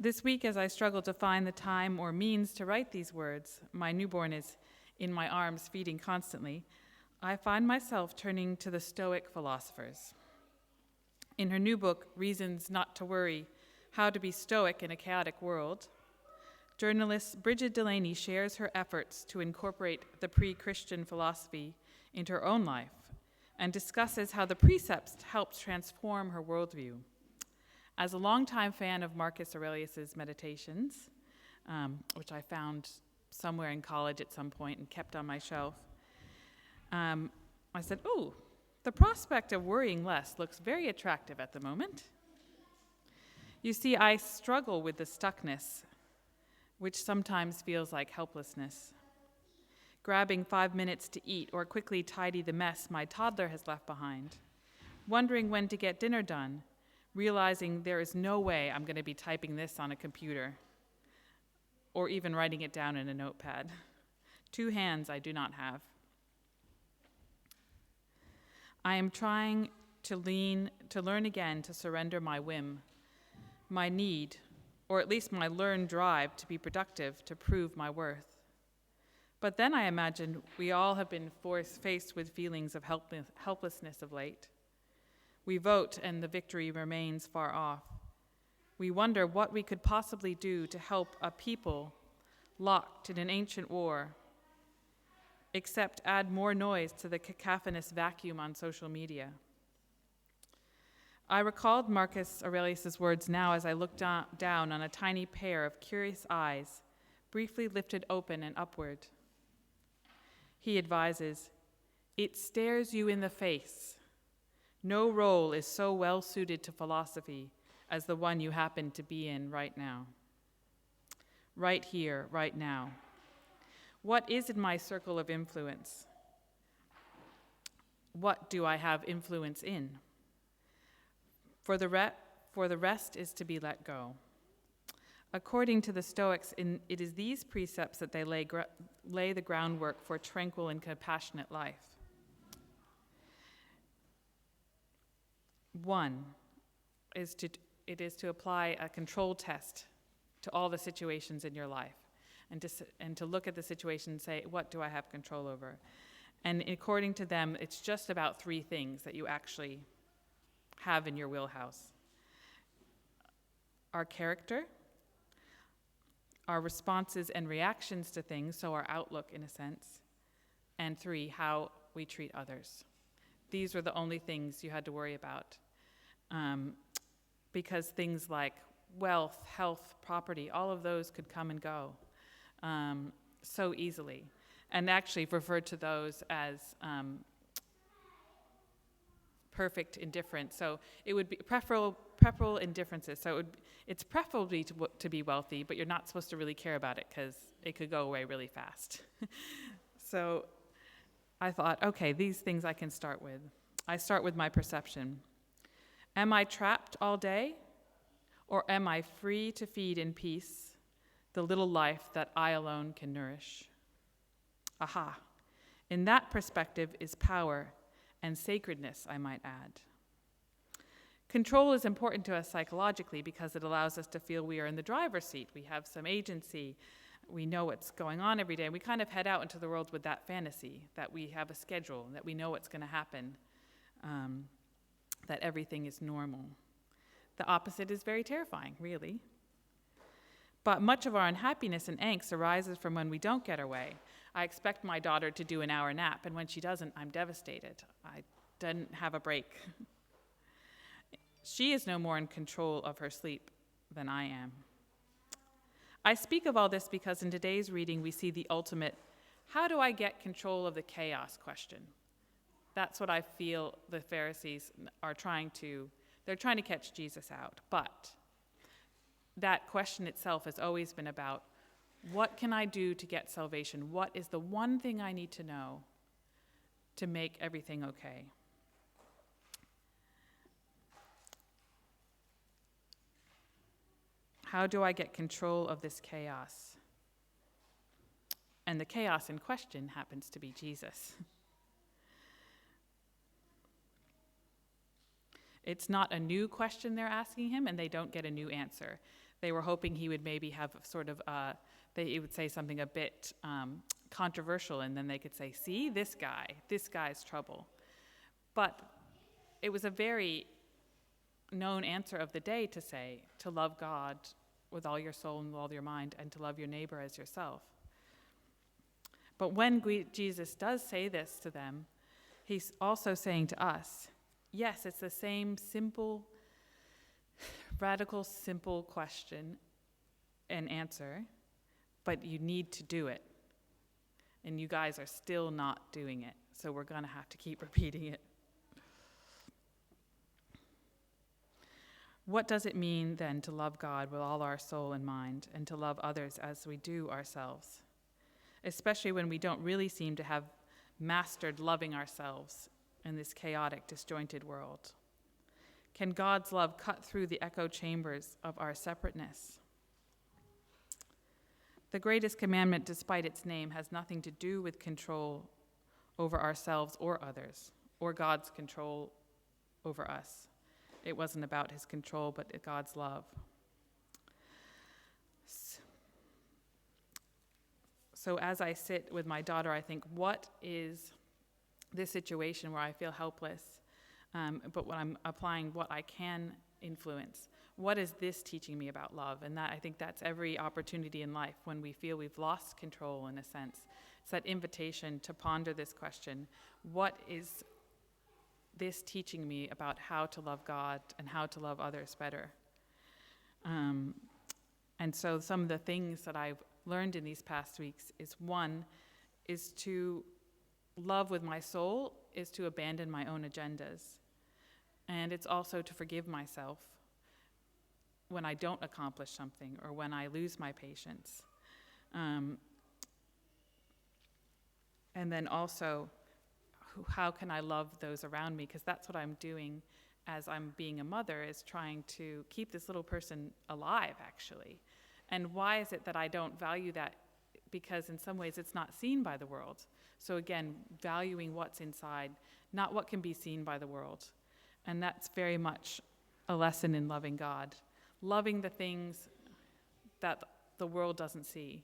This week, as I struggle to find the time or means to write these words, my newborn is in my arms feeding constantly, I find myself turning to the Stoic philosophers. In her new book, Reasons Not to Worry, How to Be Stoic in a Chaotic World, journalist Brigid Delaney shares her efforts to incorporate the pre-Christian philosophy into her own life and discusses how the precepts helped transform her worldview. As a longtime fan of Marcus Aurelius' Meditations, which I found somewhere in college at some point and kept on my shelf, I said, "Oh, the prospect of worrying less looks very attractive at the moment." You see, I struggle with the stuckness, which sometimes feels like helplessness. Grabbing 5 minutes to eat or quickly tidy the mess my toddler has left behind. Wondering when to get dinner done, realizing there is no way I'm going to be typing this on a computer or even writing it down in a notepad. 2 hands I do not have. I am trying to learn again to surrender my whim, my need, or at least my learned drive to be productive, to prove my worth. But then I imagine we all have been faced with feelings of helplessness of late. We vote and the victory remains far off. We wonder what we could possibly do to help a people locked in an ancient war, except add more noise to the cacophonous vacuum on social media. I recalled Marcus Aurelius' words now as I looked down on a tiny pair of curious eyes, briefly lifted open and upward. He advises, "It stares you in the face. No role is so well suited to philosophy as the one you happen to be in right now. Right here, right now. What is in my circle of influence? What do I have influence in? For the rest is to be let go." According to the Stoics, it is these precepts that they lay the groundwork for tranquil and compassionate life. 1 is to apply a control test to all the situations in your life, and to look at the situation and say, what do I have control over? And according to them, it's just about 3 things that you actually have in your wheelhouse: our character, our responses and reactions to things, so our outlook in a sense, and 3, how we treat others. These were the only things you had to worry about, because things like wealth, health, property, all of those could come and go so easily, and actually referred to those as perfect indifference. So it would be preferable indifferences. So it's preferably to be wealthy, but you're not supposed to really care about it because it could go away really fast. So I thought, okay, these things I can start with. I start with my perception. Am I trapped all day, or am I free to feed in peace the little life that I alone can nourish? Aha! In that perspective is power and sacredness, I might add. Control is important to us psychologically because it allows us to feel we are in the driver's seat. We have some agency. We know what's going on every day. And we kind of head out into the world with that fantasy, that we have a schedule, that we know what's going to happen, that everything is normal. The opposite is very terrifying, really. But much of our unhappiness and angst arises from when we don't get our way. I expect my daughter to do an hour nap, and when she doesn't, I'm devastated. I didn't have a break. She is no more in control of her sleep than I am. I speak of all this because in today's reading we see the ultimate, how do I get control of the chaos question? That's what I feel the Pharisees are trying to catch Jesus out. But that question itself has always been about, what can I do to get salvation? What is the one thing I need to know to make everything okay? How do I get control of this chaos? And the chaos in question happens to be Jesus. It's not a new question they're asking him, and they don't get a new answer. They were hoping he would maybe have sort of, he would say something a bit controversial, and then they could say, see, this guy's trouble. But it was a very known answer of the day to say, to love God with all your soul and with all your mind, and to love your neighbor as yourself. But when Jesus does say this to them, he's also saying to us, yes, it's the same simple, radical, simple question and answer, but you need to do it. And you guys are still not doing it, so we're going to have to keep repeating it. What does it mean then to love God with all our soul and mind, and to love others as we do ourselves? Especially when we don't really seem to have mastered loving ourselves in this chaotic, disjointed world. Can God's love cut through the echo chambers of our separateness? The greatest commandment, despite its name, has nothing to do with control over ourselves or others, or God's control over us. It wasn't about his control, but God's love. So as I sit with my daughter, I think, what is this situation where I feel helpless, but when I'm applying what I can influence? What is this teaching me about love? And I think that's every opportunity in life when we feel we've lost control, in a sense. It's that invitation to ponder this question. What is this teaching me about how to love God and how to love others better? And so some of the things that I've learned in these past weeks is, one, is to love with my soul is to abandon my own agendas. And it's also to forgive myself when I don't accomplish something or when I lose my patience. And then also, how can I love those around me? Because that's what I'm doing as I'm being a mother, is trying to keep this little person alive, actually. And why is it that I don't value that? Because in some ways it's not seen by the world. So again, valuing what's inside, not what can be seen by the world. And that's very much a lesson in loving God. Loving the things that the world doesn't see.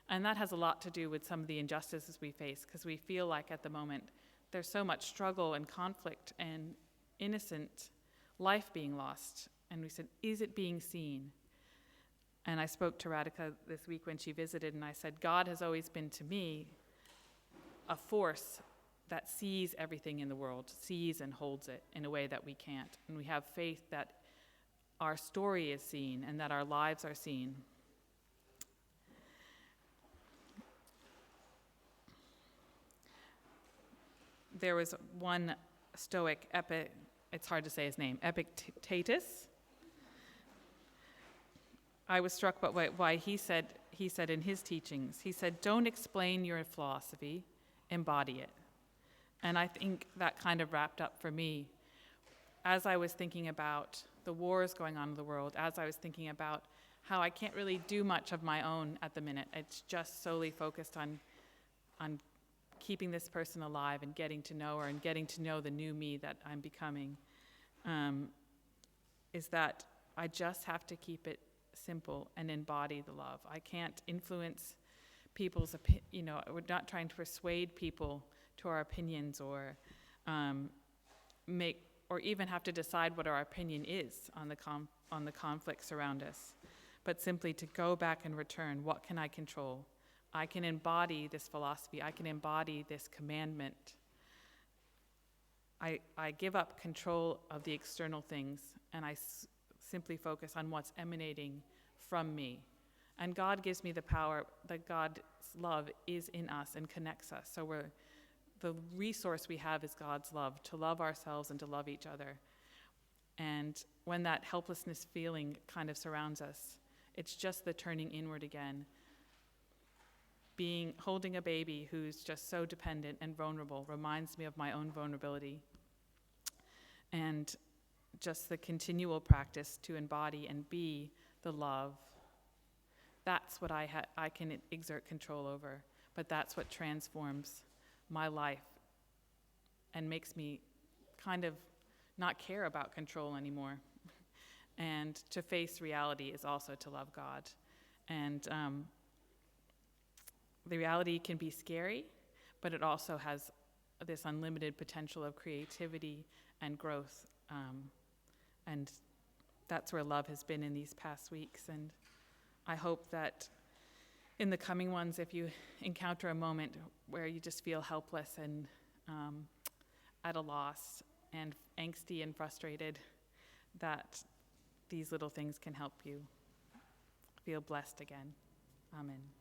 And that has a lot to do with some of the injustices we face, because we feel like at the moment there's so much struggle and conflict and innocent life being lost. And we said, is it being seen? And I spoke to Radhika this week when she visited, and I said, God has always been to me a force that sees everything in the world, sees and holds it in a way that we can't. And we have faith that our story is seen and that our lives are seen. There was one Stoic, it's hard to say his name, Epictetus. I was struck by why he said in his teachings, he said, don't explain your philosophy, embody it. And I think that kind of wrapped up for me. As I was thinking about the wars going on in the world, as I was thinking about how I can't really do much of my own at the minute, it's just solely focused on keeping this person alive and getting to know her and getting to know the new me that I'm becoming, is that I just have to keep it simple and embody the love. I can't influence people's, we're not trying to persuade people to our opinions or or even have to decide what our opinion is on the conflicts around us, but simply to go back and return, what can I control? I can embody this philosophy. I can embody this commandment. I give up control of the external things, and I simply focus on what's emanating from me. And God gives me the power that God's love is in us and connects us. So the resource we have is God's love, to love ourselves and to love each other. And when that helplessness feeling kind of surrounds us, it's just the turning inward again. Holding a baby who's just so dependent and vulnerable reminds me of my own vulnerability. And just the continual practice to embody and be the love, that's what I can exert control over. But that's what transforms my life and makes me kind of not care about control anymore. And to face reality is also to love God. And the reality can be scary, but it also has this unlimited potential of creativity and growth. And that's where love has been in these past weeks. And I hope that in the coming ones, if you encounter a moment where you just feel helpless and at a loss and angsty and frustrated, that these little things can help you feel blessed again. Amen.